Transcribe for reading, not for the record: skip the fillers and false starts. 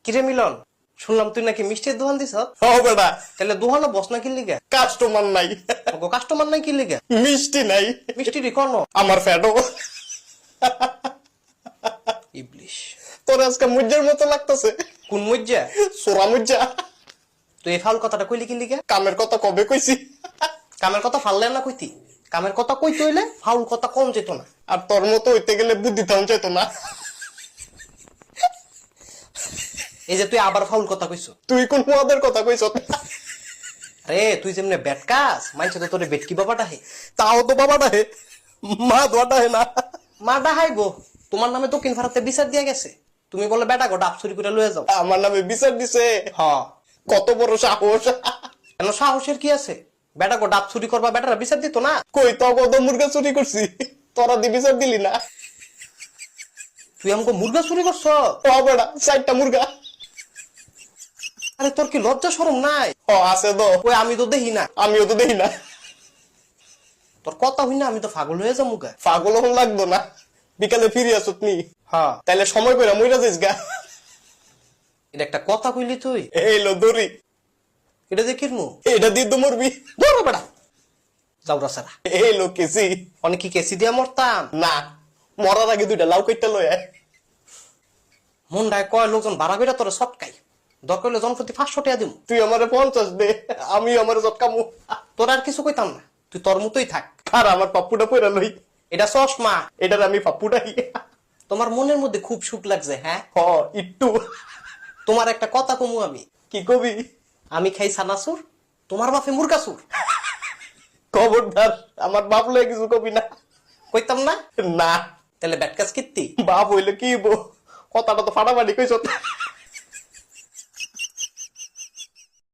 কিরে মিলন, শুনলাম তুই নাকি মিষ্টির দোকান দিছ? ও বেটা, তাহলে দোকানে বস না কি লিগা? কাস্টমার নাই, কাস্টমার নাই কি লিগা? মিষ্টি নাই, মিষ্টি রে কোন আমার ফ্যাটও। ইবলিশ। তোর আজকে মুজ্জার মতো লাগতেছে। কোন মজ্জা? সোরা মুজ্জা। তুই এই ফাউল কথাটা কইলি কি লিগা? কামের কথা কবে কইছি? কামের কথা ফাললে না কইতি? কামের কথা কইতে হইলে ফাউল কথা কম যেত না। আর তোর মতো হইতে গেলে বুদ্ধি থাম চাইতো না। এই যে তুই আবার ফাউল কথা কইছ। তুই কোন পদের কথা কইছ? আরে তুই যেমনে বেটকাস, মানছে তো তোরে বেটকি বাবাটা হে। তাও তো বাবাটা হে, মা দোয়াটা হে না। মা ডাহাই গো, তোমার নামে দক্ষিণ ভারতে বিচার দিয়া গেছে। তুমি বলে বেটা গো ডাব চুরি করে লয়ে যাও। আমার নামে বিচার দিছে। হ, কত বড় সাহস! কেন সাহসের কি আছে? বেটা গো ডাব চুরি করবা, বেটারা বিচার দিত না? কই তো কত মুরগা চুরি করছি, তোরা দি বিচার দিলি না। তুই আমাকে মুরগা চুরি করছ? ও বেটা, 4টা মুরগা। আরে তোর কি লজ্জা শরম নাই? ও আছে তো, ওই আমি তো দেখি না। আমিও তো দেখি না। তোর কথা হই না, আমি তো পাগল হয়ে যাবো গা। পাগল হন লাগতো না, বিকালে ফিরে আসত নি। হ্যাঁ, তাইলে সময় করে মইরা যাইস গা। এটা একটা কথা কইলি তুই? এই লো দড়ি, এটা দেখির মু এটা দিয়ে তো মরবি। ধরো বেটা, যাও রাসারা। এই লো কেসি। অনেক কি কেসি দিয়া মরতাম? না, মরার আগে 2টা লাউ কাইটা লয় আয়। মন্ডায় কয় লোকজন ভাড়া করে তোরে সটকাই, দরকার হলে জনপ্রতি 500 টাকা দিব। তুই আমারে 50 দে, আমি আমারে চটকামু। তোর আর কিছু কইতাম না, তুই তোর মতোই থাক। আর আমার পাপ্পুটা পয়রা লই, এটা চশমা। এটার আমি পাপ্পুটাই। তোমার মনের মধ্যে খুব সুখ লাগছে, হ্যাঁ? হ, একটু। তোমার একটা কথা কমু আমি। কি কবি? আমি খাই সানাসুর, তোমার বাপে মুরগাসুর। খবরদার, আমার বাপ লয়ে কিছু কবি না। কইতাম না? না, তাহলে ব্যাটকাজ কীর্তি। বাপ হইলে কি বো, কথাটা তো ফাটাফাটি কইছ।